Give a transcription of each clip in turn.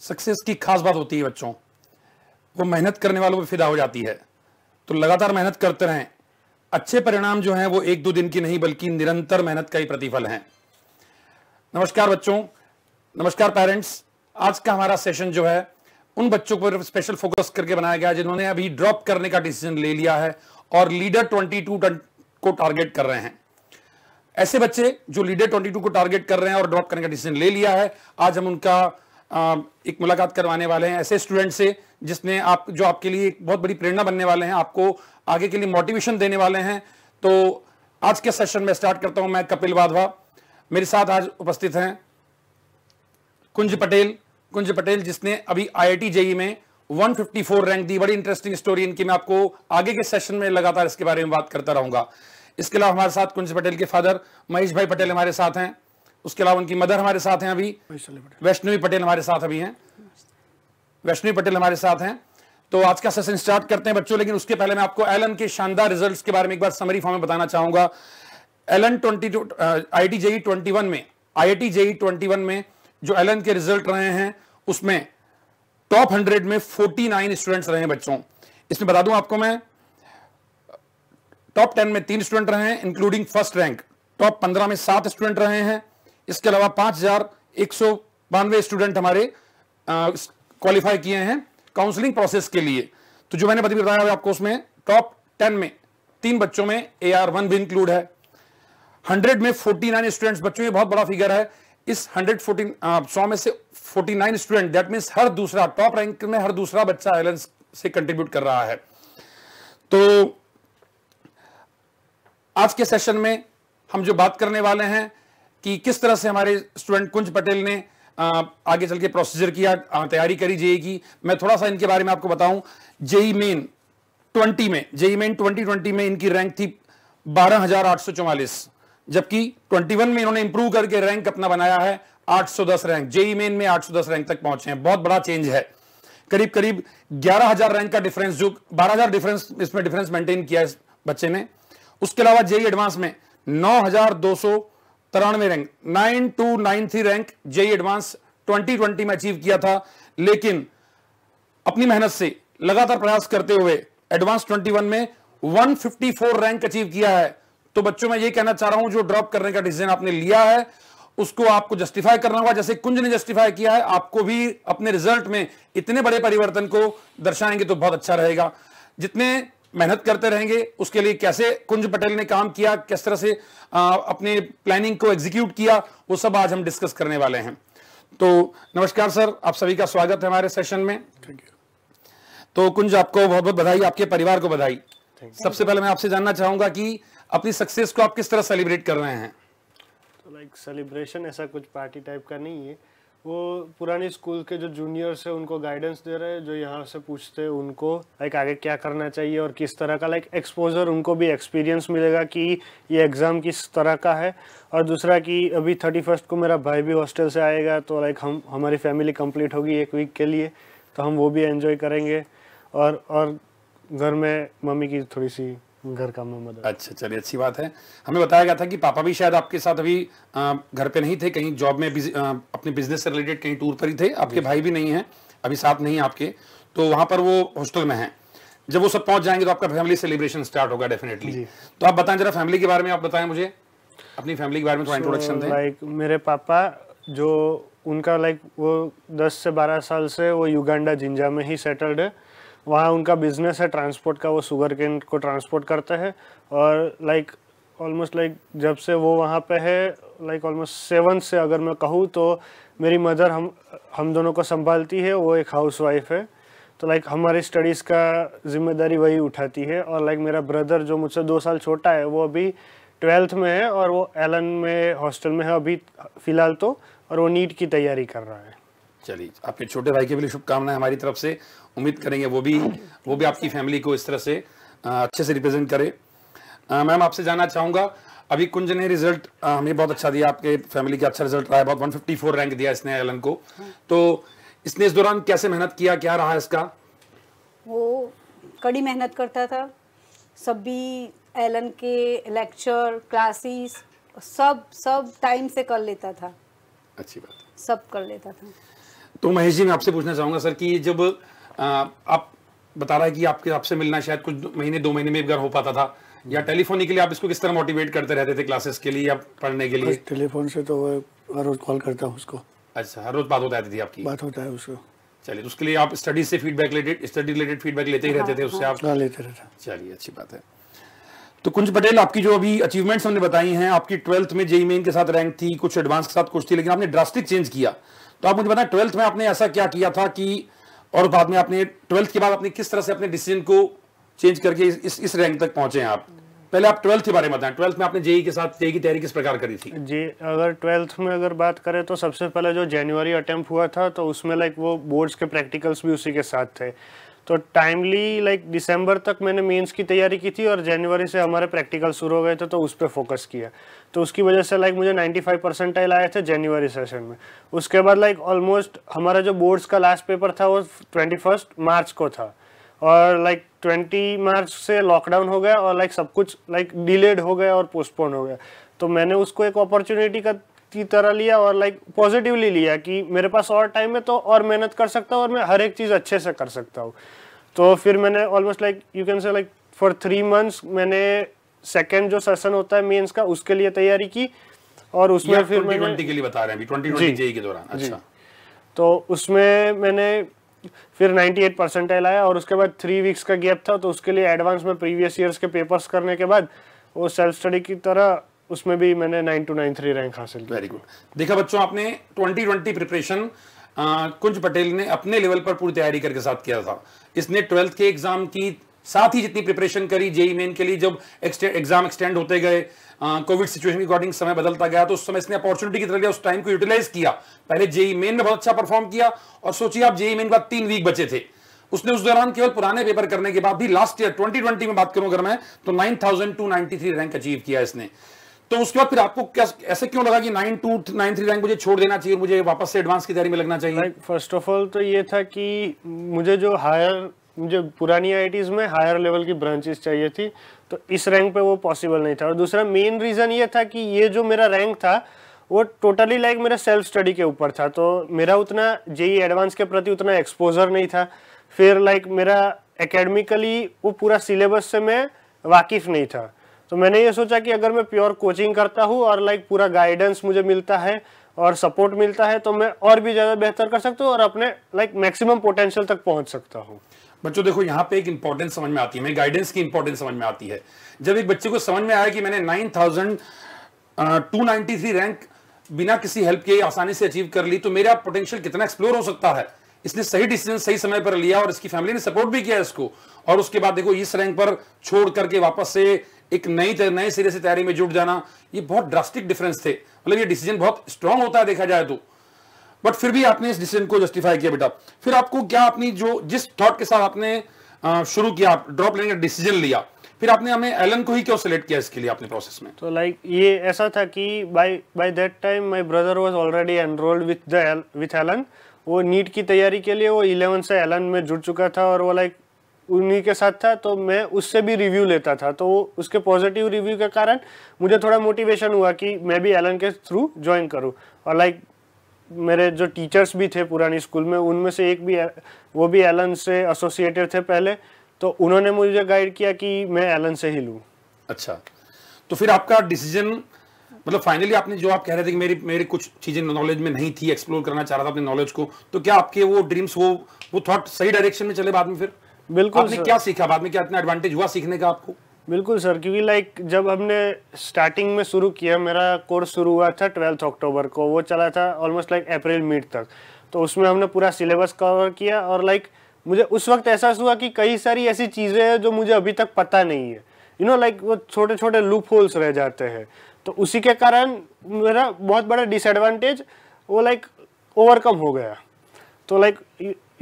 Success की खास बात होती है बच्चों, वो मेहनत करने वालों पे फिदा हो जाती है। तो लगातार मेहनत करते रहें। अच्छे परिणाम जो हैं वो एक दो दिन की नहीं बल्कि निरंतर मेहनत का ही प्रतिफल है। नमस्कार बच्चों, नमस्कार पेरेंट्स। आज का हमारा सेशन जो है उन बच्चों पर स्पेशल फोकस करके बनाया गया जिन्होंने अभी ड्रॉप करने का डिसीजन ले लिया है और लीडर 22 को टारगेट कर रहे हैं। ऐसे बच्चे जो लीडर 22 को टारगेट कर रहे हैं और ड्रॉप करने का डिसीजन ले लिया है, आज हम उनका एक मुलाकात करवाने वाले हैं ऐसे स्टूडेंट से जिसने जो आपके लिए एक बहुत बड़ी प्रेरणा बनने वाले हैं, आपको आगे के लिए मोटिवेशन देने वाले हैं। तो आज के सेशन में स्टार्ट करता हूं मैं, कपिल वाधवा। मेरे साथ आज उपस्थित हैं कुंज पटेल जिसने अभी IIT JEE में 154 रैंक दी। बड़ी इंटरेस्टिंग स्टोरी इनकी, मैं आपको आगे के सेशन में लगातार इसके बारे में बात करता रहूंगा। इसके अलावा हमारे साथ कुंज पटेल के फादर महेश भाई पटेल हमारे साथ हैं। उसके अलावा उनकी मदर हमारे साथ हैं अभी, वैष्णवी पटेल हमारे साथ अभी हैं, वैष्णवी पटेल हमारे साथ हैं। तो आज का सेशन स्टार्ट करते हैं बच्चों, लेकिन उसके पहले मैं आपको एलन के शानदार रिजल्ट्स के बारे में एक बार समरी फॉर्म में बताना चाहूंगा। एलन 22 IIT JEE 21 में जो एलन के रिजल्ट रहे हैं उसमें टॉप 100 में 49 स्टूडेंट्स रहे हैं बच्चों। इसमें बता दूं आपको मैं, टॉप 10 में 3 स्टूडेंट रहे हैं इंक्लूडिंग फर्स्ट रैंक। टॉप 15 में 7 स्टूडेंट रहे हैं। इसके अलावा 5192 स्टूडेंट हमारे क्वालिफाई किए हैं काउंसलिंग प्रोसेस के लिए। तो जो मैंने बताया आपको, उसमें टॉप 10 में 3 बच्चों में AR1 भी इंक्लूड है। 100 में 49 स्टूडेंट्स बच्चों, ये बहुत बड़ा फिगर है। इस 100 में से 49 स्टूडेंट, दैट मींस हर दूसरा, टॉप रैंक में हर दूसरा बच्चा एलन से कंट्रीब्यूट कर रहा है। तो आज के सेशन में हम जो बात करने वाले हैं कि किस तरह से हमारे स्टूडेंट कुंज पटेल ने आगे चल के प्रोसीजर किया, तैयारी करी JEE की। मैं थोड़ा सा इनके बारे में आपको बताऊं। JEE मेन 2020 में इनकी रैंक थी 12,844, जबकि 21 में इन्होंने इंप्रूव करके रैंक अपना बनाया है 810 रैंक। JEE मेन में 810 रैंक तक पहुंचे हैं। बहुत बड़ा चेंज है। करीब 11,000 रैंक का डिफरेंस, जो 12,000 डिफरेंस मेंटेन किया इस बच्चे ने। उसके अलावा JEE एडवांस में 9,293 रैंक, 9293 रैंक JEE एडवांस 2020 में अचीव किया था। लेकिन अपनी मेहनत से लगातार प्रयास करते हुए एडवांस 21 में 154 रैंक अचीव किया है। तो बच्चों, मैं ये कहना चाह रहा हूं, जो ड्रॉप करने का डिसीजन आपने लिया है उसको आपको जस्टिफाई करना होगा, जैसे कुंज ने जस्टिफाई किया है। आपको भी अपने रिजल्ट में इतने बड़े परिवर्तन को दर्शाएंगे तो बहुत अच्छा रहेगा। जितने मेहनत करते रहेंगे उसके लिए कैसे कुंज पटेल ने काम किया, किस तरह से अपने प्लानिंग को एग्जीक्यूट किया, वो सब आज हम डिस्कस करने वाले हैं। तो नमस्कार सर, आप सभी का स्वागत है हमारे सेशन में। तो कुंज, आपको बहुत बहुत बधाई, आपके परिवार को बधाई। सबसे पहले मैं आपसे जानना चाहूंगा कि अपनी सक्सेस को आप किस तरह सेलिब्रेट कर रहे हैं? तो लाइक सेलिब्रेशन ऐसा कुछ पार्टी टाइप का नहीं है, वो पुरानी स्कूल के जो जूनियर्स है उनको गाइडेंस दे रहे हैं, जो यहाँ से पूछते हैं उनको लाइक आगे क्या करना चाहिए और किस तरह का लाइक एक्सपोजर, उनको भी एक्सपीरियंस मिलेगा कि ये एग्ज़ाम किस तरह का है। और दूसरा कि अभी 31 को मेरा भाई भी हॉस्टल से आएगा, तो लाइक हमारी फैमिली कंप्लीट होगी एक वीक के लिए, तो हम वो भी एंजॉय करेंगे। और घर में मम्मी की थोड़ी सी घर का मदद। अच्छा, चलिए, अच्छी बात है। हमें बताया गया था कि पापा भी शायद आपके साथ अभी घर पे नहीं थे, कहीं जॉब में अपने बिजनेस से रिलेटेड कहीं टूर पर ही थे। आपके भाई भी नहीं हैं, अभी साथ नहीं है आपके, तो वहां पर वो हॉस्टल में हैं। जब वो सब पहुंच जाएंगे तो आपका फैमिली सेलिब्रेशन स्टार्ट होगा डेफिनेटली। तो आप बताएं जरा फैमिली के बारे में, आप बताएं मुझे अपनी फैमिली के बारे में थोड़ा इंट्रोडक्शन दें। लाइक मेरे पापा, जो उनका लाइक वो 10 से 12 साल से वो युगांडा जिंजा में ही सेटल्ड है। वहाँ उनका बिजनेस है ट्रांसपोर्ट का, वो शुगर केन को ट्रांसपोर्ट करते हैं। और लाइक ऑलमोस्ट लाइक जब से वो वहाँ पे है, लाइक ऑलमोस्ट 7 से अगर मैं कहूँ तो मेरी मदर हम दोनों को संभालती है, वो एक हाउसवाइफ है। तो लाइक हमारी स्टडीज़ का जिम्मेदारी वही उठाती है। और लाइक मेरा ब्रदर जो मुझसे 2 साल छोटा है, वो अभी 12th में है और वो एलन में हॉस्टल में है अभी फ़िलहाल तो, और वो नीट की तैयारी कर रहा है। चलिए, आपके छोटे भाई के लिए शुभकामनाएं हमारी तरफ से। उम्मीद करेंगे वो भी आपकी फैमिली को इस तरह से अच्छे से रिप्रेजेंट करे। मैम, आपसे जानना चाहूँगा, अभी कुंज ने रिजल्ट हमें बहुत अच्छा दिया, आपके फैमिली का अच्छा रिजल्ट रहा है, बहुत 154 रैंक दिया इसने एलन को। तो इसने इस दौरान कैसे मेहनत किया, क्या रहा इसका? वो कड़ी मेहनत करता था। सभी एलन के लेक्चर, क्लासेस सब टाइम से कर लेता था। अच्छी बात है। सब कर लेता था। तो महेश जी मैं आपसे पूछना चाहूंगा सर कि जब आप बता रहा है कि आपके आपसे मिलना शायद कुछ महीने 2 महीने में एक बार हो पाता था, या टेलीफोनिकली आप इसको किस तरह मोटिवेट करते रहते थे क्लासेस के लिए या पढ़ने के लिए? टेलीफोन से तो हर रोज कॉल करता हूँ उसको। अच्छा, हर रोज बात होती रहती थी आपकी? बात होता है उसको। चलिए, तो उसके लिए आप स्टडी से फीडबैक स्टडी रिलेटेड फीडबैक लेते ही रहते थे उससे आप? लेते रहता। चलिए, अच्छी बात है। तो कुंज पटेल, आपकी जो अभी अचीवमेंट्स हमने बताई हैं, आपकी 12th में जेईई मेन के साथ रैंक थी, कुछ एडवांस के साथ कुछ थी, लेकिन आपने ड्रास्टिक चेंज किया। तो आप मुझे बताएं 12th में आपने ऐसा क्या किया था कि, और बाद में आपने 12th के बाद आपने किस तरह से अपने डिसीजन को चेंज करके इस रैंक तक पहुंचे हैं आप? पहले आप 12th के बारे में बताएं, 12th में आपने जेईई के साथ जेईई की तैयारी किस प्रकार करी थी? जी, अगर 12th में अगर बात करें तो सबसे पहले जो जनवरी अटेम्प्ट हुआ था तो उसमें लाइक वो बोर्ड्स के प्रैक्टिकल्स भी उसी के साथ थे, तो टाइमली लाइक दिसंबर तक मैंने मेंस की तैयारी की थी और जनवरी से हमारे प्रैक्टिकल शुरू हो गए थे तो उस पर फोकस किया। तो उसकी वजह से लाइक मुझे 95 परसेंटाइल आए थे जनवरी सेशन में। उसके बाद लाइक ऑलमोस्ट हमारा जो बोर्ड्स का लास्ट पेपर था वो 21 मार्च को था, और लाइक 20 मार्च से लॉकडाउन हो गया और लाइक सब कुछ लाइक डिलेड हो गया और पोस्टपोन हो गया। तो मैंने उसको एक अपॉर्चुनिटी की तरह लिया और लाइक पॉजिटिवली लिया कि मेरे पास और टाइम है तो और मेहनत कर सकता हूँ और मैं हर एक चीज़ अच्छे से कर सकता हूँ। तो फिर मैंने almost like you can say like for 3 months मैंने सेकेंड जो सेशन होता है मेंस का उसके लिए तैयारी की, और उसमें फिर 2020 के लिए बता रहे हैं, 2020 जेईई के दौरान? अच्छा, तो उसमें मैंने फिर 98 परसेंटाइल आया, और उसके बाद 3 वीक्स का गैप था तो उसके लिए एडवांस में प्रीवियस ईयर्स के पेपर्स करने के बाद वो सेल्फ स्टडी की तरह उसमें भी मैंने 9293 रैंक हासिल की। Very good. देखा बच्चों, आपने 2020 प्रिपरेशन कुंज पटेल ने अपने लेवल पर पूरी तैयारी करके साथ किया था। इसने 12th के एग्जाम की साथ ही जितनी प्रिपरेशन करी जेईई मेन के लिए, जब एग्जाम एक्सटेंड होते गए, कोविड सिचुएशन के अकॉर्डिंग समय बदलता गया, तो उस समय इसने अपॉर्चुनिटी की तरह लिया, उस टाइम को यूटिलाइज किया। पहले जेईई मेन में बहुत अच्छा परफॉर्म किया, और सोचिए आप जेईई मेन के बाद 3 वीक बचे थे, उसने उस दौरान केवल पुराने पेपर करने के बाद भी लास्ट ईयर 2020 में बात करूं अगर मैं, तो 9293 रैंक अचीव किया इसने। तो उसके बाद फिर आपको क्या ऐसे क्यों लगा कि 9293 रैंक मुझे छोड़ देना चाहिए, मुझे वापस से एडवांस की तैयारी में लगना चाहिए? फर्स्ट ऑफ ऑल तो ये था कि मुझे पुरानी आईआईटीज में हायर लेवल की ब्रांचेस चाहिए थी, तो इस रैंक पे वो पॉसिबल नहीं था। और दूसरा मेन रीज़न ये था कि ये जो मेरा रैंक था वो टोटली लाइक मेरे सेल्फ स्टडी के ऊपर था, तो मेरा उतना जेईई एडवांस के प्रति उतना एक्सपोजर नहीं था। फिर लाइक मेरा एकेडमिकली वो पूरा सिलेबस से मैं वाकिफ़ नहीं था, तो मैंने ये सोचा कि अगर मैं प्योर कोचिंग करता हूँ और लाइक पूरा गाइडेंस मुझे मिलता है और सपोर्ट मिलता है तो मैं और भी ज़्यादा बेहतर कर सकता हूँ और अपने लाइक मैक्सिमम पोटेंशियल तक पहुँच सकता हूँ। बच्चों देखो, यहाँ पे एक इंपॉर्टेंस समझ में आती है, मैं गाइडेंस की इंपॉर्टेंस समझ में आती है। जब एक बच्चे को समझ में आया कि मैंने 9293 रैंक बिना किसी हेल्प के आसानी से अचीव कर ली, तो मेरा पोटेंशियल कितना एक्सप्लोर हो सकता है। इसने सही डिसीजन सही समय पर लिया और इसकी फैमिली ने सपोर्ट भी किया इसको, और उसके बाद देखो इस रैंक पर छोड़ करके वापस से एक नए सिरे से तैयारी में जुट जाना, ये बहुत ड्रास्टिक डिफरेंस थे। मतलब ये डिसीजन बहुत स्ट्रांग होता है देखा जाए तो, बट फिर भी आपने इस डिसीजन को जस्टिफाई किया बेटा। फिर आपको क्या अपनी जो जिस थॉट के साथ आपने शुरू किया, ड्रॉप लेने का डिसीजन लिया, फिर आपने हमें एलन को ही क्यों सिलेक्ट किया इसके लिए आपने प्रोसेस में? तो लाइक ये ऐसा था कि by that time my brother was already enrolled with Allen. वो नीट की तैयारी के लिए वो 11 से एलन में जुड़ चुका था और वो लाइक उन्हीं के साथ था, तो मैं उससे भी रिव्यू लेता था, तो उसके पॉजिटिव रिव्यू के कारण मुझे थोड़ा मोटिवेशन हुआ कि मैं भी एलन के थ्रू ज्वाइन करूं। और लाइक मेरे जो टीचर्स भी थे पुरानी स्कूल में, उनमें से एक भी वो भी एलन से एसोसिएटेड थे पहले, तो उन्होंने मुझे गाइड किया कि मैं एलन से ही लूँ। अच्छा, तो फिर आपका डिसीजन मतलब फाइनली आपने जो आप कह रहे थे कि मेरी कुछ चीजें नॉलेज में नहीं थी, एक्सप्लोर करना चाह रहा था अपने नॉलेज को, तो क्या आपके वो ड्रीम्स वो थॉट सही डायरेक्शन में चले बाद में? फिर बिल्कुल आपने क्या सीखा बाद में, क्या इतना एडवांटेज हुआ सीखने का आपको? बिल्कुल सर, क्योंकि लाइक जब हमने स्टार्टिंग में शुरू किया, मेरा कोर्स शुरू हुआ था 12 अक्टूबर को, वो चला था ऑलमोस्ट लाइक अप्रैल मिड तक, तो उसमें हमने पूरा सिलेबस कवर किया। और लाइक मुझे उस वक्त एहसास हुआ कि कई सारी ऐसी चीज़ें हैं जो मुझे अभी तक पता नहीं है, लाइक वो छोटे छोटे लूप होल्स रह जाते हैं, तो उसी के कारण मेरा बहुत बड़ा डिसएडवांटेज वो लाइक ओवरकम हो गया। तो like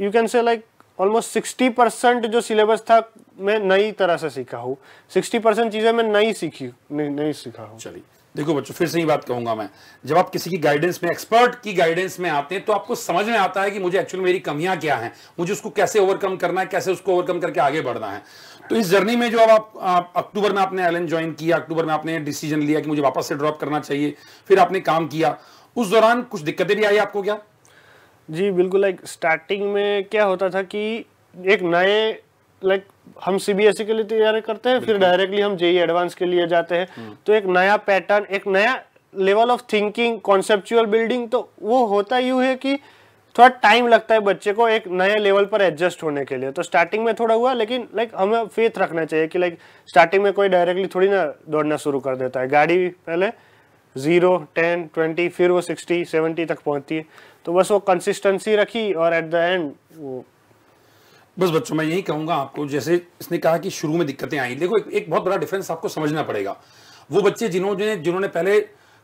you can say like almost 60% जो सिलेबस था मैं नई तरह से सीखा हूँ, 60% चीज़ें मैं नहीं सीखा हूँ। चलिए देखो बच्चों, फिर से ही बात कहूंगा मैं, जब आप किसी की गाइडेंस में, एक्सपर्ट की गाइडेंस में आते हैं तो आपको समझ में आता है कि मुझे एक्चुअली मेरी कमियां क्या हैं, मुझे उसको कैसे ओवरकम करना है, कैसे उसको ओवरकम करके आगे बढ़ना है। तो इस जर्नी में जो अब आप अक्टूबर में आपने एलन ज्वाइन किया, अक्टूबर में आपने डिसीजन लिया कि मुझे वापस से ड्रॉप करना चाहिए, फिर आपने काम किया, उस दौरान कुछ दिक्कतें भी आई आपको क्या? जी बिल्कुल, लाइक स्टार्टिंग में क्या होता था कि एक नए लाइक हम सीबीएसई के लिए तैयारी करते हैं, फिर डायरेक्टली हम जेई एडवांस के लिए जाते हैं, तो एक नया पैटर्न, एक नया level of thinking, conceptual building, तो वो होता यूँ है कि थोड़ा टाइम लगता है बच्चे को एक नए लेवल पर एडजस्ट होने के लिए। तो स्टार्टिंग में थोड़ा हुआ, लेकिन लाइक हमें फेथ रखना चाहिए कि लाइक स्टार्टिंग में कोई डायरेक्टली थोड़ी ना दौड़ना शुरू कर देता है। गाड़ी पहले 0, 10, 20 फिर वो 60, 70 तक पहुंचती है। तो बस वो कंसिस्टेंसी रखी और एट द एंड वो बस बच्चों मैं यही कहूंगा आपको, जैसे इसने कहा कि शुरू में दिक्कतें आई, देखो एक बहुत बड़ा डिफरेंस आपको समझना पड़ेगा। वो बच्चे जिन्होंने पहले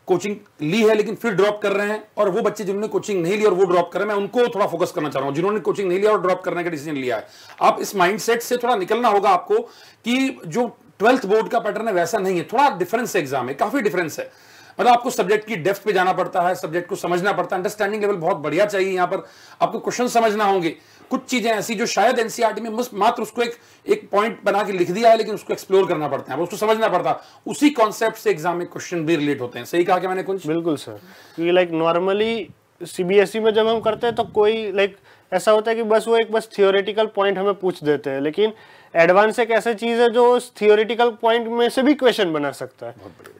कोचिंग ली है लेकिन फिर ड्रॉप कर रहे हैं, और वो बच्चे जिन्होंने कोचिंग नहीं ली और वो ड्रॉप कर रहे हैं, मैं उनको थोड़ा फोकस करना चाह रहा हूं। जिन्होंने कोचिंग नहीं लिया और ड्रॉप करने का डिसीजन लिया है, आप इस माइंडसेट से थोड़ा निकलना होगा आपको कि जो 12th बोर्ड का पैटर्न है वैसा नहीं है, थोड़ा डिफरेंस एग्जाम है, काफी डिफरेंस है। मतलब आपको सब्जेक्ट की डेप्थ पे जाना पड़ता है, सब्जेक्ट को समझना पड़ता है, अंडरस्टैंडिंग लेवल बहुत बढ़िया चाहिए। यहाँ पर आपको क्वेश्चन समझना होंगे, कुछ चीजें ऐसी जो शायद एनसीईआरटी में मात्र उसको एक पॉइंट बना के लिख दिया है, लेकिन उसको एक्सप्लोर करना पड़ता है, उसको समझना पड़ता है। उसी कॉन्सेप्ट से एग्जाम में क्वेश्चन भी रिलेट होते हैं। सही कहा क्या मैंने कुछ? बिल्कुल सर, क्योंकि लाइक नॉर्मली सीबीएसई में जब हम करते हैं तो कोई लाइक ऐसा होता है कि बस वो बस थियोरेटिकल पॉइंट हमें पूछ देते हैं, लेकिन एडवांस एक ऐसी चीज है जो उस थियोरेटिकल पॉइंट में से भी क्वेश्चन बना सकता है। बहुत बढ़िया।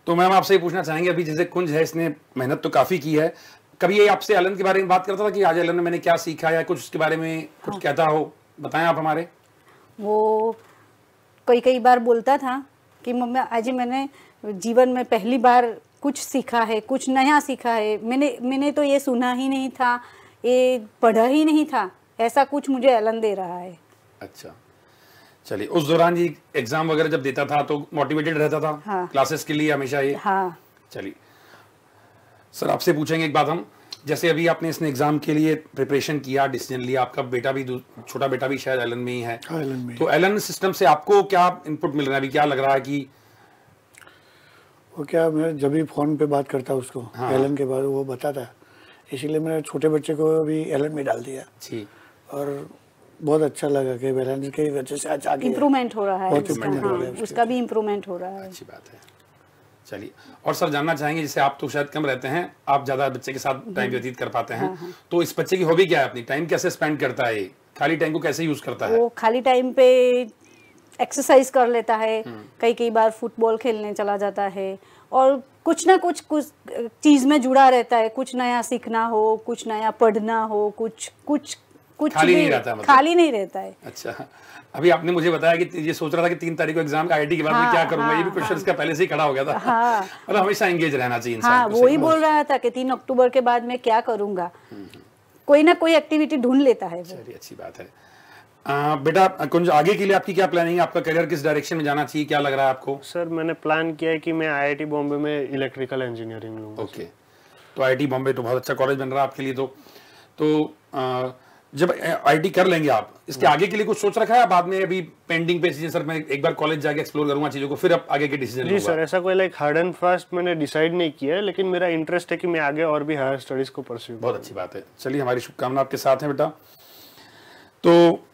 तो मैम आपसे ये पूछना चाहेंगे, अभी जैसे कुंज है, इसने मेहनत तो काफी की है, कभी ये आपसे एलन के बारे में बात करता था कि आज एलन ने मैंने क्या सीखा, या कुछ उसके बारे में कुछ कहता हो, बताएं आप हमारे। वो कई बार बोलता था कि मम्मी आज मैंने जीवन में पहली बार कुछ सीखा है, कुछ नया सीखा है, मैंने तो ये सुना ही नहीं था, ये पढ़ा ही नहीं था, ऐसा कुछ मुझे एलन दे रहा है। अच्छा, चलिए। उस दौरान जी एग्जाम वगैरह जब देता था तो मोटिवेटेड रहता था? हाँ। क्लासेस के लिए हमेशा ये? हाँ। चलिए सर, आपसे पूछेंगे एक बात हम, जैसे अभी आपने इसने एग्जाम के लिए प्रिपरेशन किया, डिसीजन लिया, आपका बेटा भी, छोटा बेटा भी शायद एलन में ही है। हाँ, एलन में। तो एलन सिस्टम से आपको क्या इनपुट मिल रहा है अभी, क्या लग रहा है कि वो क्या, मैं जब भी फ़ोन पे बात करता उसको हाँ। एलन के बारे में वो बताता है, इसीलिए मैंने छोटे बच्चे को भी एलन में डाल दिया जी, और बहुत अच्छा लगा कि एलन की वजह से आज आगे इम्प्रूवमेंट हो रहा है बहुत उसका, improvement हो रहा है हाँ, उसके उसका भी इम्प्रूवमेंट हो रहा है। अच्छी बात है। चलिए, और सर जानना चाहेंगे, जैसे आप तो शायद कम रहते हैं, आप ज्यादा बच्चे के साथ टाइम व्यतीत कर पाते हैं, तो इस बच्चे की हॉबी क्या है, अपनी टाइम कैसे स्पेंड करता है, खाली टाइम को कैसे यूज करता है? वो खाली टाइम पे एक्सरसाइज कर लेता है, कई बार फुटबॉल खेलने चला जाता है, और कुछ ना कुछ चीज में जुड़ा रहता है, कुछ नया सीखना हो, कुछ नया पढ़ना हो, कुछ खाली नहीं रहता, मतलब खाली नहीं रहता है। अच्छा, अभी आपने मुझे बताया कि ये सोच रहा था कि 3 तारीख को एग्जाम का, आईआईटी के बाद मैं क्या करूंगा, ये भी क्वेश्चन का पहले से ही खड़ा हो गया था। हाँ। मतलब हमेशा एंगेज रहना चाहिए इंसान हाँ, को। वो ही बोल रहा था कि 3 अक्टूबर के बाद मैं क्या करूंगा, कोई ना कोई एक्टिविटी ढूंढ लेता है वो। चलिए, अच्छी बात है। बेटा कुंज, आगे के लिए आपकी क्या प्लानिंग है, आपका करियर किस डायरेक्शन में जाना चाहिए, क्या लग रहा है आपको? सर मैंने प्लान किया है कि मैं आईआईटी बॉम्बे में इलेक्ट्रिकल इंजीनियरिंग लूँगा। ओके, तो आईआईटी बॉम्बे तो बहुत अच्छा कॉलेज बन रहा है आपके लिए। तो जब आईआईटी कर लेंगे आप, इसके आगे के लिए कुछ सोच रखा है बाद में? अभी पेंडिंग पे चीजें, सर मैं एक बार कॉलेज जाके एक्सप्लोर करूंगा चीजों को, फिर अब आगे के डिसीजन जी सर, ऐसा कोई लाइक हार्ड एंड फास्ट मैंने डिसाइड नहीं किया है, लेकिन मेरा इंटरेस्ट है कि मैं आगे और भी हायर स्टडीज को परस्यू। बहुत अच्छी बात है। चलिए, हमारी शुभकामना आपके साथ है बेटा। तो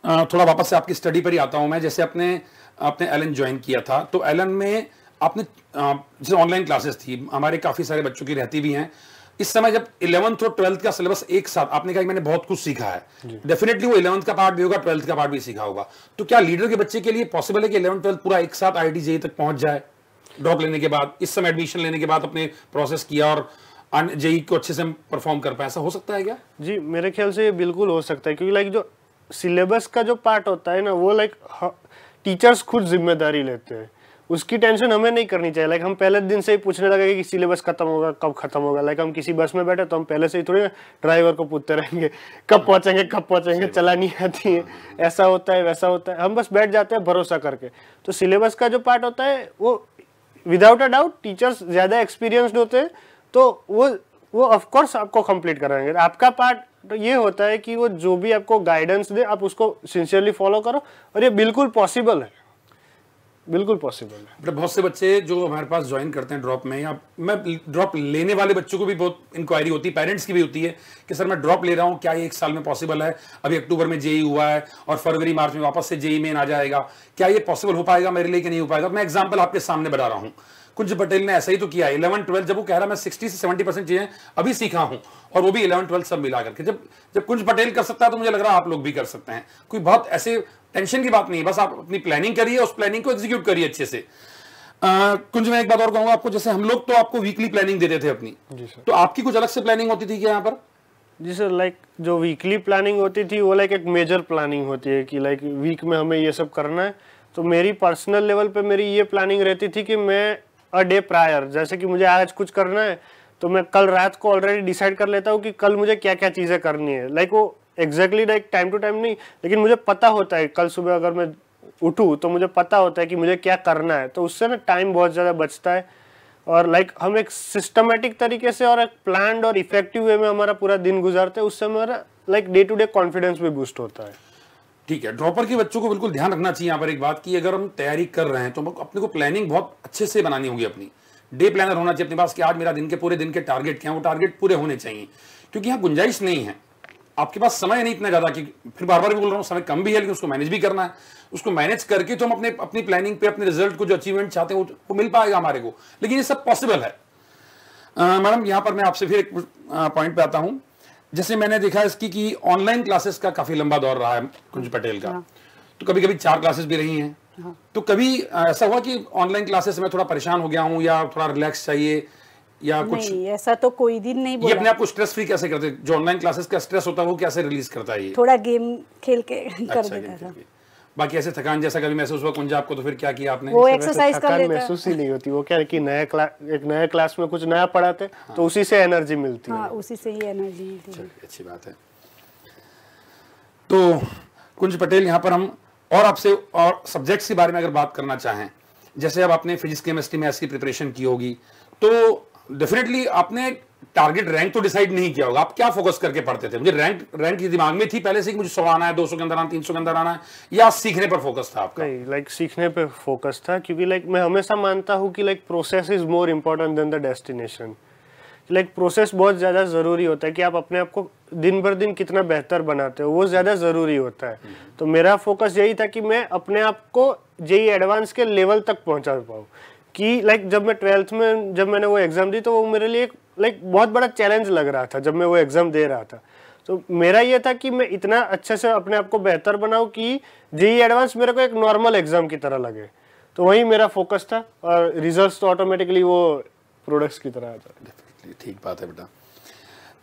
थोड़ा वापस से आपकी स्टडी पर ही आता हूं मैं। जैसे आपने एलन ज्वाइन किया था, तो एलन में आपने जैसे ऑनलाइन क्लासेस थी, हमारे काफी सारे बच्चों की रहती भी हैं इस समय, जब 11th और 12th का सिलेबस एक साथ, आपने कहा कि मैंने बहुत कुछ सीखा है, डेफिनेटली वो 11th का पार्ट भी होगा, 12th का पार्ट भी सीखा होगा, तो क्या लीडर के बच्चे के लिए पॉसिबल है कि 11th 12th पूरा एक साथ आईआईटी जेईई तक पहुंच जाए ड्रॉप लेने के बाद, इस समय एडमिशन लेने के बाद अपने प्रोसेस किया और जेईई को अच्छे से परफॉर्म कर पाए, ऐसा हो सकता है क्या? जी मेरे ख्याल से ये बिल्कुल हो सकता है, क्योंकि लाइक जो सिलेबस का जो पार्ट होता है ना, वो लाइक टीचर्स खुद जिम्मेदारी लेते हैं, उसकी टेंशन हमें नहीं करनी चाहिए। लाइक हम पहले दिन से ही पूछने लगे कि सिलेबस खत्म होगा, कब खत्म होगा। लाइक हम किसी बस में बैठे तो हम पहले से ही थोड़ी ड्राइवर को पूछते रहेंगे कब पहुंचेंगे, चला नहीं आती है, ऐसा होता है वैसा होता है, हम बस बैठ जाते हैं भरोसा करके। तो सिलेबस का जो पार्ट होता है वो विदाउट अ डाउट टीचर्स ज्यादा एक्सपीरियंस्ड होते हैं, तो वो ऑफ कोर्स आपको कंप्लीट कराएंगे। आपका पार्ट तो ये होता है कि वो जो भी आपको गाइडेंस दे आप उसको सिंसियरली फॉलो करो, और ये बिल्कुल पॉसिबल है, बिल्कुल पॉसिबल है। बट बहुत से बच्चे जो हमारे पास ज्वाइन करते हैं ड्रॉप में, या मैं ड्रॉप लेने वाले बच्चों को भी बहुत इंक्वायरी होती है, पेरेंट्स की भी होती है कि सर मैं ड्रॉप ले रहा हूँ, क्या ये 1 साल में पॉसिबल है? अभी अक्टूबर में जेईई हुआ है और फरवरी मार्च में वापस से जेईई मेन आ जाएगा, क्या ये पॉसिबल हो पाएगा मेरे लिए कि नहीं हो पाएगा? मैं एग्जाम्पल आपके सामने बता रहा हूँ। कुंज पटेल ने ऐसा ही तो किया 11-12, जब वो कह रहा मैं 60 से 70% चीजें अभी सीखा हूं, और वो भी 11-12 सब मिला करके। जब कुंज पटेल कर सकता है तो मुझे लग रहा है आप लोग भी कर सकते हैं। कोई बहुत ऐसे टेंशन की बात नहीं है, बस आप अपनी प्लानिंग करिए, उस प्लानिंग को एग्जीक्यूट करिए अच्छे से। कुंज, मैं एक बात और कहूंगा आपको, जैसे हम लोग तो आपको वीकली प्लानिंग देते थे अपनी, तो आपकी कुछ अलग से प्लानिंग होती थी क्या यहाँ पर? जी सर, लाइक जो वीकली प्लानिंग होती थी वो लाइक एक मेजर प्लानिंग होती है कि लाइक वीक में हमें ये सब करना है। तो मेरी पर्सनल लेवल पे मेरी ये प्लानिंग रहती थी कि मैं अ डे प्रायर, जैसे कि मुझे आज कुछ करना है तो मैं कल रात को ऑलरेडी डिसाइड कर लेता हूँ कि कल मुझे क्या क्या चीज़ें करनी है। लाइक वो exactly like time to time नहीं, लेकिन मुझे पता होता है कल सुबह अगर मैं उठूँ तो मुझे पता होता है कि मुझे क्या करना है। तो उससे ना टाइम बहुत ज़्यादा बचता है, और लाइक हम एक सिस्टमेटिक तरीके से और एक प्लान्ड और इफेक्टिव वे में हमारा पूरा दिन गुजारते हैं। उससे हमारा like day to day confidence भी बूस्ट होता है। ठीक है, ड्रॉपर के बच्चों को बिल्कुल ध्यान रखना चाहिए यहाँ पर एक बात की, अगर हम तैयारी कर रहे हैं तो अपने को प्लानिंग बहुत अच्छे से बनानी होगी। अपनी डे प्लानर होना चाहिए अपने पास कि आज मेरा दिन के पूरे दिन के टारगेट क्या है, वो टारगेट पूरे होने चाहिए, क्योंकि यहाँ गुंजाइश नहीं है, आपके पास समय नहीं इतना ज्यादा कि, फिर बार बार भी बोल रहा हूँ समय कम भी है लेकिन उसको मैनेज भी करना है। उसको मैनेज करके तो हम अपनी प्लानिंग पे अपने रिजल्ट को जो अचीवमेंट चाहते हैं वो मिल पाएगा हमारे को, लेकिन ये सब पॉसिबल है। मैडम यहाँ पर मैं आपसे फिर एक पॉइंट पे आता हूँ, जैसे मैंने देखा इसकी कि ऑनलाइन क्लासेस का काफी लंबा दौर रहा है कुंज पटेल का, तो कभी कभी 4 क्लासेस भी रही हैं, तो कभी ऐसा हुआ कि ऑनलाइन क्लासेस में थोड़ा परेशान हो गया हूँ या थोड़ा रिलैक्स चाहिए या कुछ? नहीं, ऐसा तो कोई दिन नहीं बोला। ये अपने आप को स्ट्रेस फ्री कैसे करते, जो ऑनलाइन क्लासेस का स्ट्रेस होता है वो कैसे रिलीज करता है ये? थोड़ा गेम खेल के कर अच्छा, देता था। बाकी ऐसे थकान जैसा कभी महसूस हुआ कुंज आपको, तो फिर क्या किया आपने? वो एक्सरसाइज कर थकान लेता है। महसूस ही नहीं होती, वो क्या है कि एक नया क्लास में कुछ नया पढ़ाते तो उसी से एनर्जी मिलती है। हाँ, उसी से ही एनर्जी मिलती है। अच्छी बात है। तो कुंज पटेल, यहाँ पर हम और आपसे और सब्जेक्ट्स के बारे में अगर बात करना चाहें, जैसे अब आपने फिजिक्स केमिस्ट्री मैथ्स की प्रिपरेशन की होगी, तो डेफिनेटली आपने टारगेट रैंक तो डिसाइड नहीं किया होगा, आप क्या फोकस करके पढ़ते थे? मुझे रैंक की दिमाग में थी पहले से कि मुझे 100 आना है, 200 के अंदर आना, 300 के अंदर आना है, या सीखने पर फोकस था आपका? नहीं, लाइक सीखने पे फोकस था, क्योंकि लाइक मैं हमेशा मानता हूँ कि like process is more important then the destination. Like process बहुत ज़्यादा ज़रूरी होता है कि आप अपने आप को दिन भर दिन कितना बेहतर बनाते हो, वो ज़्यादा ज़रूरी होता है। तो मेरा फोकस यही था कि मैं अपने आप को जेईई एडवांस के लेवल तक पहुंचा पाऊँ। कि लाइक जब मैं 12th में जब मैंने वो एग्ज़ाम दी तो वो मेरे लिए लाइक बहुत बड़ा चैलेंज लग रहा था जब मैं वो एग्ज़ाम दे रहा था। तो मेरा ये था कि मैं इतना अच्छे से अपने आप को बेहतर बनाऊँ कि जेईई एडवांस मेरे को एक नॉर्मल एग्ज़ाम की तरह लगे। तो वही मेरा फोकस था, और रिजल्ट्स तो ऑटोमेटिकली वो प्रोडक्ट्स की तरह आता है। ठीक बात है बेटा।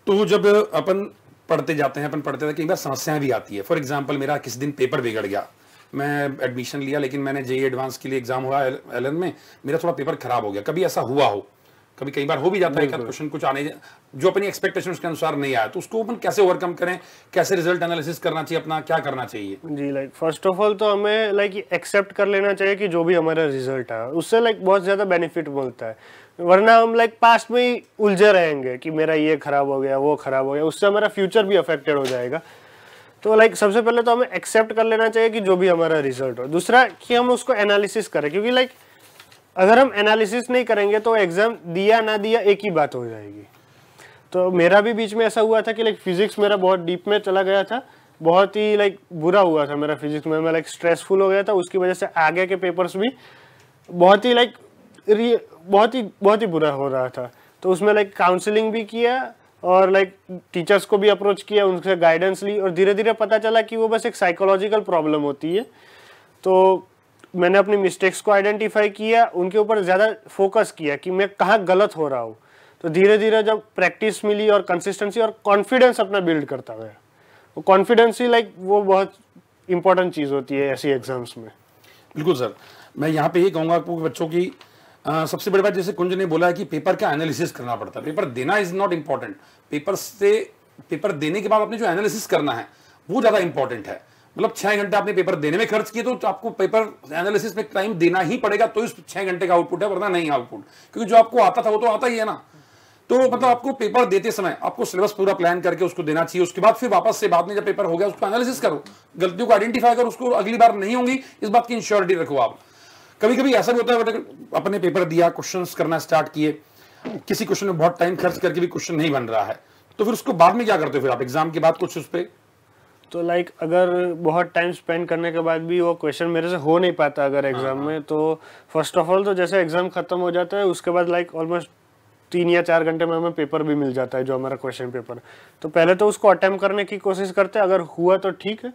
तो जब अपन पढ़ते जाते हैं, अपन पढ़ते थे, कई बार समस्याएं भी आती है। फॉर एग्जांपल, मेरा किस दिन पेपर बिगड़ गया, मैं एडमिशन लिया लेकिन मैंने जेईई एडवांस के लिए एग्जाम हुआ एलन में, मेरा थोड़ा पेपर खराब हो गया। कभी ऐसा हुआ हो? कभी कई बार हो भी जाता है कि क्वेश्चन कुछ आने जो अपनी एक्सपेक्टेशंस के अनुसार नहीं आया, तो उसको अपन कैसे ओवरकम करें, कैसे रिजल्ट एनालिसिस करना चाहिए अपना, क्या करना चाहिए? जी, लाइक फर्स्ट ऑफ ऑल तो हमें लाइक एक्सेप्ट कर लेना चाहिए कि जो भी हमारा रिजल्ट है उससे लाइक बहुत ज़्यादा बेनिफिट मिलता है, वरना हम लाइक पास्ट में ही उलझे रहेंगे कि मेरा ये खराब हो गया, वो खराब हो गया, उससे हमारा फ्यूचर भी अफेक्टेड हो जाएगा। तो लाइक सबसे पहले तो हमें एक्सेप्ट कर लेना चाहिए कि जो भी हमारा रिजल्ट हो। दूसरा कि हम उसको एनालिसिस करें, क्योंकि लाइक अगर हम एनालिसिस नहीं करेंगे तो एग्जाम दिया ना दिया एक ही बात हो जाएगी। तो मेरा भी बीच में ऐसा हुआ था कि लाइक फिजिक्स मेरा बहुत डीप में चला गया था, बहुत ही लाइक बुरा हुआ था मेरा फिजिक्स में, मैं लाइक स्ट्रेसफुल हो गया था, उसकी वजह से आगे के पेपर्स भी बहुत ही लाइक बहुत ही बुरा हो रहा था। तो उसमें लाइक काउंसलिंग भी किया और लाइक टीचर्स को भी अप्रोच किया, उनसे गाइडेंस ली, और धीरे धीरे पता चला कि वो बस एक साइकोलॉजिकल प्रॉब्लम होती है। तो मैंने अपनी मिस्टेक्स को आइडेंटिफाई किया, उनके ऊपर ज़्यादा फोकस किया कि मैं कहाँ गलत हो रहा हूँ। तो धीरे धीरे जब प्रैक्टिस मिली और कंसिस्टेंसी और कॉन्फिडेंस अपना बिल्ड करता गया, वो कॉन्फिडेंस ही लाइक वो बहुत इंपॉर्टेंट चीज़ होती है ऐसी एग्जाम्स में। बिल्कुल सर, मैं यहाँ पे ये कहूँगा आपको बच्चों की सबसे बड़ी बात, जैसे कुंज ने बोला है कि पेपर का एनालिसिस करना पड़ता है। पेपर देना इज नॉट इम्पॉर्टेंट, पेपर देने के बाद आपने जो एनालिसिस करना है वो ज़्यादा इंपॉर्टेंट है। मतलब 6 घंटे आपने पेपर देने में खर्च किए तो आपको पेपर एनालिसिस में टाइम देना ही पड़ेगा, तो इस 6 घंटे का आउटपुट है, वरना नहीं आउटपुट, क्योंकि जो आपको आता था वो तो आता ही है ना। तो मतलब आपको पेपर देते समय आपको सिलेबस पूरा प्लान करके उसको देना चाहिए। उसके बाद फिर वापस से बाद में जब पेपर हो गया उसको एनालिसिस करो, गलतियों को आइडेंटिफाई करो, उसको अगली बार नहीं होंगी इस बात की इंश्योरिटी रखो आप। कभी कभी ऐसा भी होता है अपने पेपर दिया, क्वेश्चंस करना स्टार्ट किए, किसी क्वेश्चन में बहुत टाइम खर्च करके भी क्वेश्चन नहीं बन रहा है, तो फिर उसको बाद में क्या करते हो फिर आप एग्जाम के बाद कुछ उस पर? तो लाइक अगर बहुत टाइम स्पेंड करने के बाद भी वो क्वेश्चन मेरे से हो नहीं पाता अगर एग्जाम में, तो फर्स्ट ऑफ ऑल तो जैसे एग्जाम खत्म हो जाता है उसके बाद लाइक ऑलमोस्ट 3 या 4 घंटे में हमें पेपर भी मिल जाता है जो हमारा क्वेश्चन पेपर। तो पहले तो उसको अटेम्प्ट करने की कोशिश करते हैं, अगर हुआ तो ठीक है,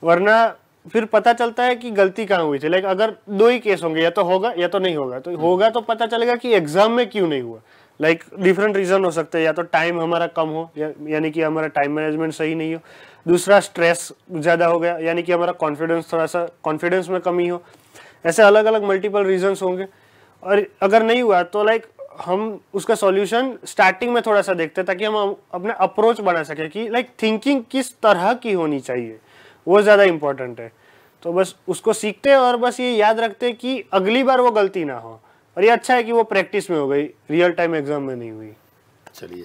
वरना फिर पता चलता है कि गलती कहाँ हुई थी। लाइक अगर 2 ही केस होंगे, या तो होगा या तो नहीं होगा। तो होगा तो पता चलेगा कि एग्जाम में क्यों नहीं हुआ। लाइक डिफरेंट रीजन हो सकते हैं, या तो टाइम हमारा कम हो, यानी कि हमारा टाइम मैनेजमेंट सही नहीं हो, दूसरा स्ट्रेस ज़्यादा हो गया, यानी कि हमारा कॉन्फिडेंस थोड़ा सा कॉन्फिडेंस में कमी हो। ऐसे अलग अलग मल्टीपल रीजंस होंगे। और अगर नहीं हुआ तो लाइक हम उसका सॉल्यूशन स्टार्टिंग में थोड़ा सा देखते हैं, ताकि हम अपना अप्रोच बना सके कि लाइक थिंकिंग किस तरह की होनी चाहिए, वो ज़्यादा इंपॉर्टेंट है। तो बस उसको सीखते हैं और बस ये याद रखते हैं कि अगली बार वो गलती ना हो। और ये अच्छा है कि वो प्रैक्टिस में हो गई, रियल टाइम एग्जाम में नहीं हुई। चलिए,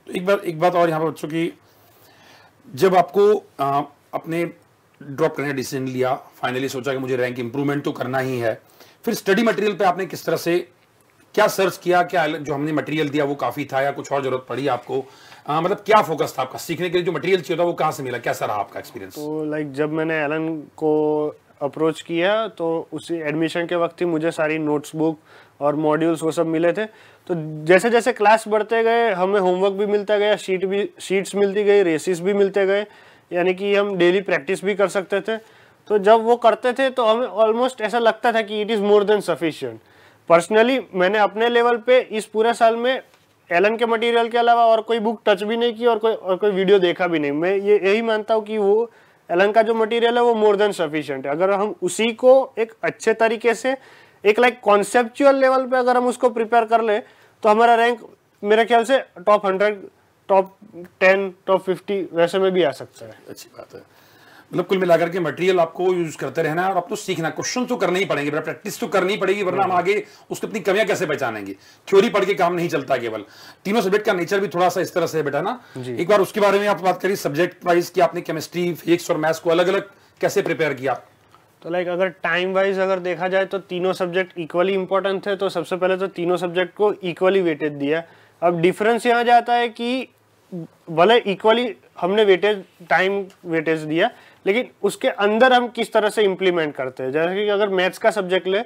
तो एक बात और यहाँ पर बच्चों की, जब आपको अपने ड्रॉप करने का डिसीजन लिया, फाइनली सोचा कि मुझे रैंक इंप्रूवमेंट तो करना ही है, फिर स्टडी मटेरियल पे आपने किस तरह से क्या सर्च किया? क्या जो हमने मटेरियल दिया वो काफी था या कुछ और जरूरत पड़ी आपको? मतलब क्या फोकस था आपका सीखने के लिए? जो मटेरियल चाहिए था वो कहाँ से मिला? कैसा रहा आपका एक्सपीरियंस? तो लाइक जब मैंने एलन को अप्रोच किया तो उसी एडमिशन के वक्त ही मुझे सारी नोट्स बुक और मॉड्यूल्स वो सब मिले थे। तो जैसे जैसे क्लास बढ़ते गए हमें होमवर्क भी मिलता गया, शीट्स मिलती गई, रेसिस भी मिलते गए, यानी कि हम डेली प्रैक्टिस भी कर सकते थे। तो जब वो करते थे तो हमें ऑलमोस्ट ऐसा लगता था कि it is more than sufficient. Personally मैंने अपने लेवल पे इस पूरे साल में एलन के मटेरियल के अलावा और कोई बुक टच भी नहीं की और कोई वीडियो देखा भी नहीं। मैं यही मानता हूँ कि वो एलन का जो मटेरियल है वो मोर देन सफिशिएंट है। अगर हम उसी को एक अच्छे तरीके से एक लाइक कॉन्सेप्चुअल लेवल पे अगर हम उसको प्रिपेयर कर ले तो हमारा रैंक मेरे ख्याल से टॉप 100, टॉप 10, टॉप 50 वैसे में भी आ सकता है। अच्छी बात है। मतलब कुल मिलाकर के मटेरियल आपको यूज करते रहना है और आपको सीखना, क्वेश्चन तो करने ही पड़ेंगे, प्रैक्टिस तो करनी पड़ेगी, वरना हम आगे उसकी अपनी कमियां कैसे पहचानेंगे? थ्योरी पढ़ के काम नहीं चलता केवल। तीनों सब्जेक्ट का नेचर भी थोड़ा सा इस तरह से है बेटा ना। एक बार उसके बारे में आप बात करिए, सब्जेक्ट वाइज कि आपने केमिस्ट्री, फिजिक्स और मैथ्स को अलग अलग कैसे प्रिपेयर किया? तो लाइक अगर टाइम वाइज अगर देखा जाए तो तीनों सब्जेक्ट इक्वली इंपॉर्टेंट थे। तो सबसे पहले तो तीनों सब्जेक्ट को इक्वली वेटेज दिया। अब डिफरेंस यहाँ जाता है कि भले इक्वली हमने वेटेज, टाइम वेटेज दिया, लेकिन उसके अंदर हम किस तरह से इम्प्लीमेंट करते हैं। जैसे कि अगर मैथ्स का सब्जेक्ट ले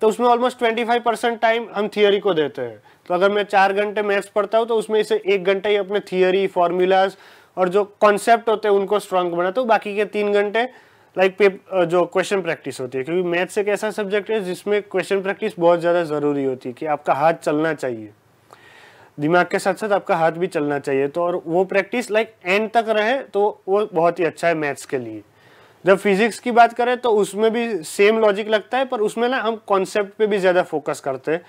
तो उसमें ऑलमोस्ट 25% टाइम हम थियोरी को देते हैं। तो अगर मैं 4 घंटे मैथ्स पढ़ता हूँ तो उसमें से 1 घंटा ही अपने थियोरी, फॉर्मूलाज और जो कॉन्सेप्ट होते हैं उनको स्ट्रॉन्ग बनाता हूँ। बाकी के 3 घंटे लाइक जो क्वेश्चन प्रैक्टिस होती है, क्योंकि मैथ्स एक ऐसा सब्जेक्ट है जिसमें क्वेश्चन प्रैक्टिस बहुत ज़्यादा ज़रूरी होती है कि आपका हाथ चलना चाहिए, दिमाग के साथ साथ आपका हाथ भी चलना चाहिए। तो और वो प्रैक्टिस लाइक एंड तक रहे तो वो बहुत ही अच्छा है मैथ्स के लिए। जब फिजिक्स की बात करें तो उसमें भी सेम लॉजिक लगता है, पर उसमें ना हम कॉन्सेप्ट पे भी ज़्यादा फोकस करते हैं,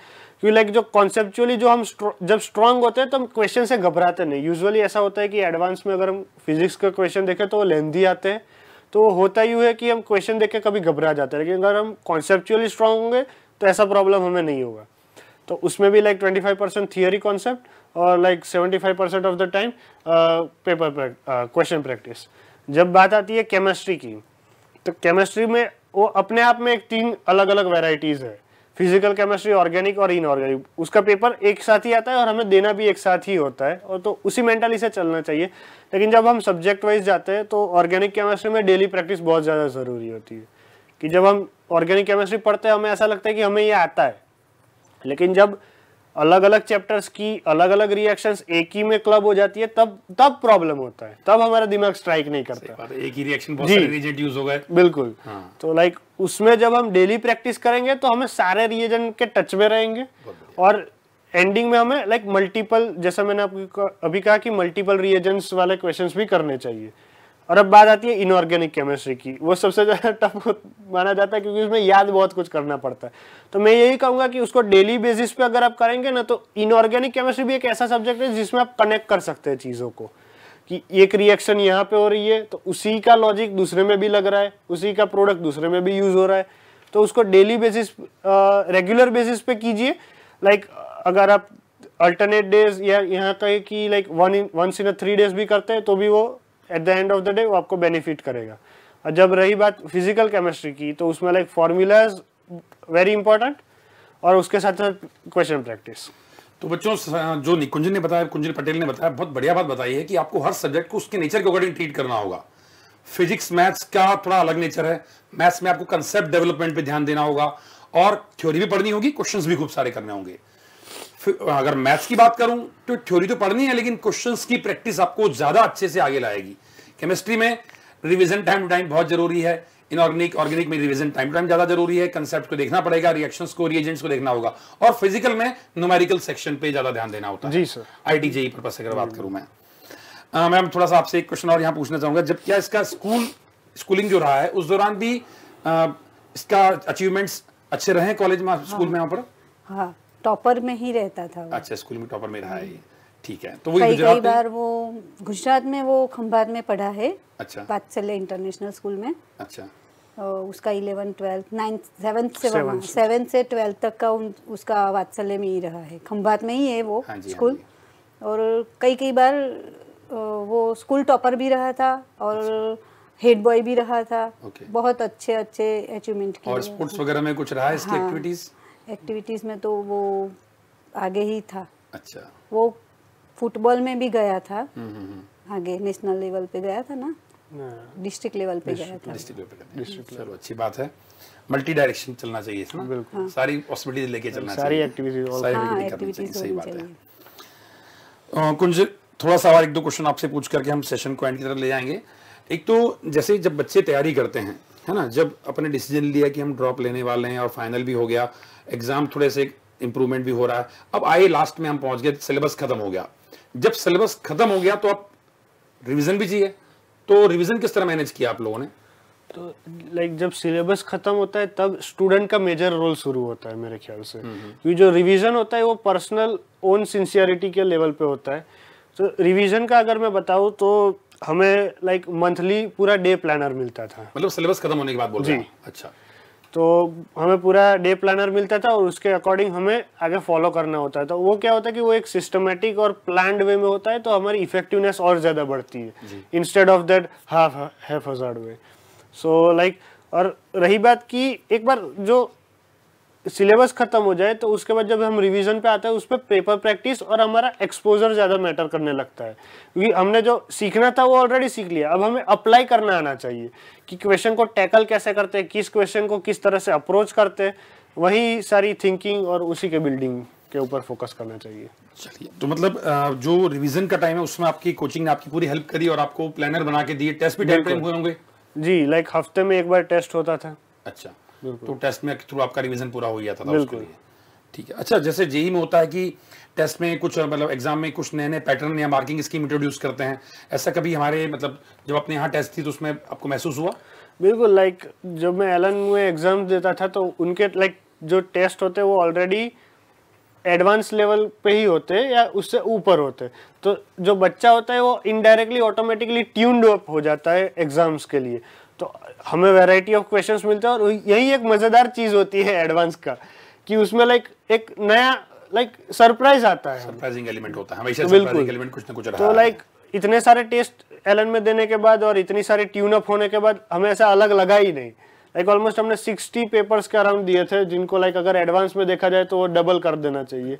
क्योंकि लाइक जो कॉन्सेप्चुअली जो हम जब स्ट्रांग होते हैं तो हम क्वेश्चन से घबराते नहीं। यूजुअली ऐसा होता है कि एडवांस में अगर हम फिजिक्स का क्वेश्चन देखें तो वो लेंथी आते हैं, तो होता ही है कि हम क्वेश्चन देख के कभी घबरा जाते हैं। लेकिन अगर हम कॉन्सेप्चुअली स्ट्रांग होंगे तो ऐसा प्रॉब्लम हमें नहीं होगा। तो उसमें भी लाइक 25% थियोरी कॉन्सेप्ट और like 75% of the time paper question practice. जब बात आती है केमिस्ट्री की, तो केमिस्ट्री में वो अपने आप में एक 3 अलग अलग वेराइटीज़ है, फिजिकल केमिस्ट्री, ऑर्गेनिक और इनऑर्गेनिक। उसका पेपर एक साथ ही आता है और हमें देना भी एक साथ ही होता है, और तो उसी मेंटली से चलना चाहिए। लेकिन जब हम सब्जेक्ट वाइज जाते हैं तो ऑर्गेनिक केमिस्ट्री में डेली प्रैक्टिस बहुत ज़्यादा ज़रूरी होती है। कि जब हम ऑर्गेनिक केमिस्ट्री पढ़ते हैं हमें ऐसा लगता है कि हमें ये आता है, लेकिन जब अलग अलग चैप्टर्स की अलग अलग रिएक्शंस एक ही में क्लब हो जाती है तब प्रॉब्लम होता है, तब हमारा दिमाग स्ट्राइक नहीं करता। एक ही रिएक्शन बहुत सारे रिएजेंट यूज हो गए। बिल्कुल। तो लाइक उसमें जब हम डेली प्रैक्टिस करेंगे तो हमें सारे रिएजेंट के टच में रहेंगे, और एंडिंग में हमें लाइक मल्टीपल, जैसा मैंने आपको अभी कहा कि मल्टीपल रिएजेंट्स वाले क्वेश्चंस भी करने चाहिए। और अब बात आती है इनऑर्गेनिक केमिस्ट्री की, वो सबसे ज़्यादा टफ माना जाता है क्योंकि उसमें याद बहुत कुछ करना पड़ता है। तो मैं यही कहूँगा कि उसको डेली बेसिस पे अगर आप करेंगे ना, तो इनऑर्गेनिक केमिस्ट्री भी एक ऐसा सब्जेक्ट है जिसमें आप कनेक्ट कर सकते हैं चीज़ों को, कि एक रिएक्शन यहाँ पे हो रही है तो उसी का लॉजिक दूसरे में भी लग रहा है, उसी का प्रोडक्ट दूसरे में भी यूज हो रहा है। तो उसको डेली बेसिस, रेगुलर बेसिस पे कीजिए। लाइक अगर आप अल्टरनेट डेज या यहाँ कहे कि लाइक वंस इन 3 डेज भी करते हैं तो भी वो at the end of the day वो आपको बेनिफिट करेगा। और जब रही बात फिजिकल केमिस्ट्री की, तो उसमें लाइक फॉर्मूलाज वेरी इंपॉर्टेंट और उसके साथ साथ क्वेश्चन प्रैक्टिस। तो बच्चों, जो कुंजन ने बताया, कुंजन पटेल ने बताया, बहुत बढ़िया बात बताई है कि आपको हर सब्जेक्ट को उसके नेचर के अकॉर्डिंग ट्रीट करना होगा। फिजिक्स मैथ्स का थोड़ा अलग नेचर है। मैथ्स में आपको कंसेप्ट डेवलपमेंट पे ध्यान देना होगा और थ्योरी भी पढ़नी होगी, क्वेश्चंस भी खूब सारे करने होंगे। अगर मैथ्स की बात करूं तो थ्योरी तो पढ़नी है, लेकिन क्वेश्चंस की प्रैक्टिस आपको ज्यादा अच्छे से आगे लाएगी। केमिस्ट्री में रिवीजन टाइम टू टाइम बहुत जरूरी है, ऑर्गेनिक में रिवीजन टाइम टू टाइम ज्यादा जरूरी है, कंसेप्ट को देखना पड़ेगा, रिएक्शंस को, रिएजेंट्स को देखना होगा, और फिजिकल में न्यूमेरिकल सेक्शन पे ज्यादा ध्यान देना होता है। जी सर। आईटी जेई पर्पस से अगर बात करूं मैं, मैम थोड़ा सा आपसे एक क्वेश्चन और यहाँ पूछना चाहूंगा, जब क्या इसका स्कूलिंग जो रहा है उस दौरान भी इसका अचीवमेंट्स अच्छे रहे कॉलेज में, स्कूल में? वहाँ पर हाँ, टॉपर में ही रहता था वो। अच्छा, स्कूल में टॉपर में रहा है ये, ठीक है। तो वो कई बार वो गुजरात में, वो खंभात में पढ़ा है। अच्छा। वात्सल्य इंटरनेशनल स्कूल में। अच्छा। उसका 11, 12, 9, 7 से 12 तक का उसका वात्सल्य में ही रहा है, खंभात में ही है वो स्कूल। और कई बार वो स्कूल टॉपर भी रहा था और हेड बॉय भी रहा था। बहुत अच्छे अचीवमेंट किए। और स्पोर्ट्स वगैरह में कुछ रहा है इसकी एक्टिविटीज में तो वो आगे ही था। अच्छा। वो फुटबॉल में भी गया था, आगे नेशनल लेवल पे गया था ना, डिस्ट्रिक्ट लेवल पे गया था। चलो अच्छी बात है, मल्टी डायरेक्शन चलना चाहिए ना, बिल्कुल सारी पॉसिबिलिटीज लेके चलना चाहिए, सारी एक्टिविटीज सही बात है। कुछ थोड़ा सा और एक दो क्वेश्चन आपसे पूछ करके हम सेशन को एंड की तरफ ले जाएंगे। एक तो जैसे जब बच्चे तैयारी करते हैं, है ना, जब अपने डिसीजन लिया कि हम ड्रॉप लेने वाले हैं और फाइनल भी हो गया, एग्जाम थोड़े से इंप्रूवमेंट भी हो रहा है, अब आए लास्ट में हम पहुंच गए, सिलेबस खत्म हो गया। जब सिलेबस खत्म हो गया तो अब रिवीजन भी चाहिए, तो रिवीजन किस तरह मैनेज किया आप लोगों ने? तो लाइक जब सिलेबस खत्म होता है तब स्टूडेंट का मेजर रोल शुरू होता है मेरे ख्याल से, क्योंकि जो रिवीजन होता है वो पर्सनल ओन सिंसियरिटी के लेवल पे होता है। तो रिवीजन का अगर मैं बताऊं तो हमें लाइक मंथली पूरा डे प्लानर मिलता था। मतलब सिलेबस खत्म होने के बाद बोल रहे हैं? अच्छा। तो हमें पूरा डे प्लानर मिलता था और उसके अकॉर्डिंग हमें आगे फॉलो करना होता है। तो वो क्या होता है कि वो एक सिस्टमेटिक और प्लान्ड वे में होता है, तो हमारी इफेक्टिवनेस और ज़्यादा बढ़ती है instead of that half hazard way. So like, और रही बात कि एक बार जो सिलेबस खत्म हो जाए तो उसके बाद जब हम रिवीजन पे आते हैं उस पर पेपर प्रैक्टिस और हमारा एक्सपोजर ज़्यादा मैटर करने लगता है, क्योंकि हमने जो सीखना था वो ऑलरेडी सीख लिया। अब हमें अप्लाई करना आना चाहिए कि क्वेश्चन को टैकल कैसे करते हैं, किस क्वेश्चन को किस तरह से अप्रोच करते हैं, वही सारी थिंकिंग और उसी के बिल्डिंग के ऊपर फोकस करना चाहिए। चलिए, तो मतलब जो रिवीजन का टाइम है उसमें आपकी कोचिंग ने आपकी पूरी हेल्प करी और आपको प्लानर बना के दिए, टेस्ट भी टाइम टाइम हुए होंगे? जी, लाइक हफ्ते में एक बार टेस्ट होता था। अच्छा, तो टेस्ट में थ्रू आपका रिवीजन पूरा हो गया था उसके लिए, ठीक है। अच्छा, जैसे जेईई में होता है कि टेस्ट में कुछ मतलब एग्जाम में कुछ नए नए पैटर्न या मार्किंग स्कीम इंट्रोड्यूस करते हैं, ऐसा कभी हमारे मतलब जब अपने यहाँ टेस्ट थी तो उसमें आपको महसूस हुआ? बिल्कुल, लाइक जब मैं एलन में एग्जाम देता था तो उनके लाइक जो टेस्ट होते हैं वो ऑलरेडी एडवांस लेवल पे ही होते हैं या उससे ऊपर होते हैं, तो जो बच्चा होता है वो इनडायरेक्टली ऑटोमेटिकली ट्यून्ड अप हो जाता है एग्जाम्स के लिए। तो हमें वैरायटी ऑफ क्वेश्चंस मिलते हैं और यही एक मजेदार चीज होती है एडवांस का, कि उसमें लाइक एक नया लाइक सरप्राइज आता है, सरप्राइजिंग एलिमेंट होता है हमेशा, सरप्राइजिंग एलिमेंट कुछ ना कुछ रहा है। तो लाइक इतने सारे टेस्ट एलन में देने के बाद और इतनी सारे ट्यून अप होने के बाद हमें ऐसा अलग लगा ही नहीं। लाइक ऑलमोस्ट हमने 60 पेपर्स के अराउंड दिए थे, जिनको लाइक अगर एडवांस में देखा जाए तो वो डबल कर देना चाहिए।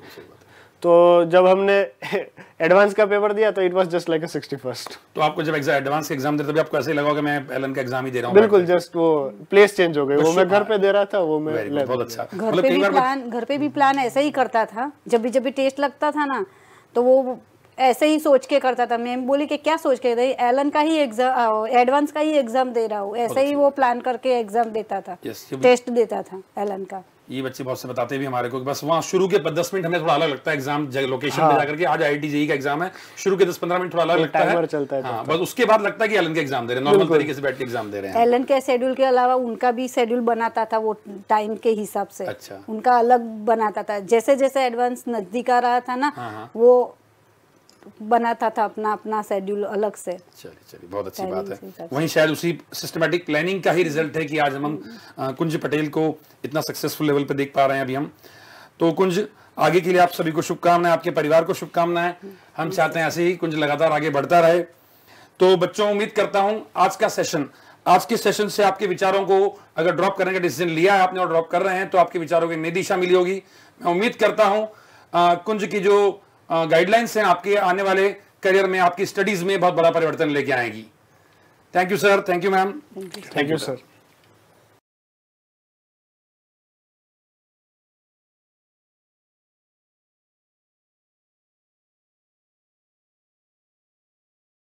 तो जब हमने एडवांस का पेपर दिया तो it was just like a 61st। तो आपको जब एडवांस का एग्जाम देते तभी आपको ऐसे लगा कि मैं एलन का एग्जाम ही दे रहा हूं? बिल्कुल, जस्ट वो प्लेस चेंज हो गई, वो मैं घर पे दे रहा था, वो मैं बहुत अच्छा। घर पे भी प्लान ऐसे ही करता था, जब भी टेस्ट लगता था ना तो वो ऐसे ही सोच के करता था। मैम बोली कि क्या सोच के रही, एलन का ही एग्जाम, एडवांस का ही एग्जाम दे रहा हूँ, ऐसे ही वो प्लान करके एग्जाम देता था, टेस्ट देता था एलन का। ये बच्चे बहुत से बताते भी हमारे को कि बस वहाँ शुरू के 10 मिनट हमें थोड़ा अलग लगता है एग्जाम लोकेशन पे जाकर के, आज आईआईटी जेईई का एग्जाम है, शुरू के 10-15 मिनट थोड़ा अलग लगता है, चलता है। हाँ, बस उसके बाद लगता है कि एलन का एग्जाम दे रहे हैं, नॉर्मल तरीके से बैठ के एग्जाम दे रहे हैं। एलन के शेड्यूल के अलावा उनका भी शेड्यूल बनाता था वो टाइम के हिसाब से। अच्छा। उनका अलग बनाता था, जैसे जैसे एडवांस नजदीक आ रहा था ना वो बनाता था अपना अपना शेड्यूल अलग से। चलिए बहुत अच्छी बात है। वहीं शायद उसी सिस्टमैटिक प्लानिंग का ही रिजल्ट है कि आज हम कुंज पटेल को इतना सक्सेसफुल लेवल पे देख पा रहे हैं अभी हम। तो कुंज, आगे के लिए आप सभी को शुभकामनाएं, आपके परिवार को शुभकामनाएं। हम चाहते हैं ऐसे ही कुंज लगातार आगे बढ़ता रहे। तो बच्चों, उम्मीद करता हूँ आज के सेशन से आपके विचारों को, अगर ड्रॉप करने का डिसीजन लिया है आपने और ड्रॉप कर रहे हैं, तो आपके विचारों की नई दिशा मिली होगी। मैं उम्मीद करता हूँ कुंज की जो गाइडलाइंस हैं आपके आने वाले करियर में, आपकी स्टडीज में बहुत बड़ा परिवर्तन लेके आएगी। Thank you sir, thank you ma'am. Thank you sir.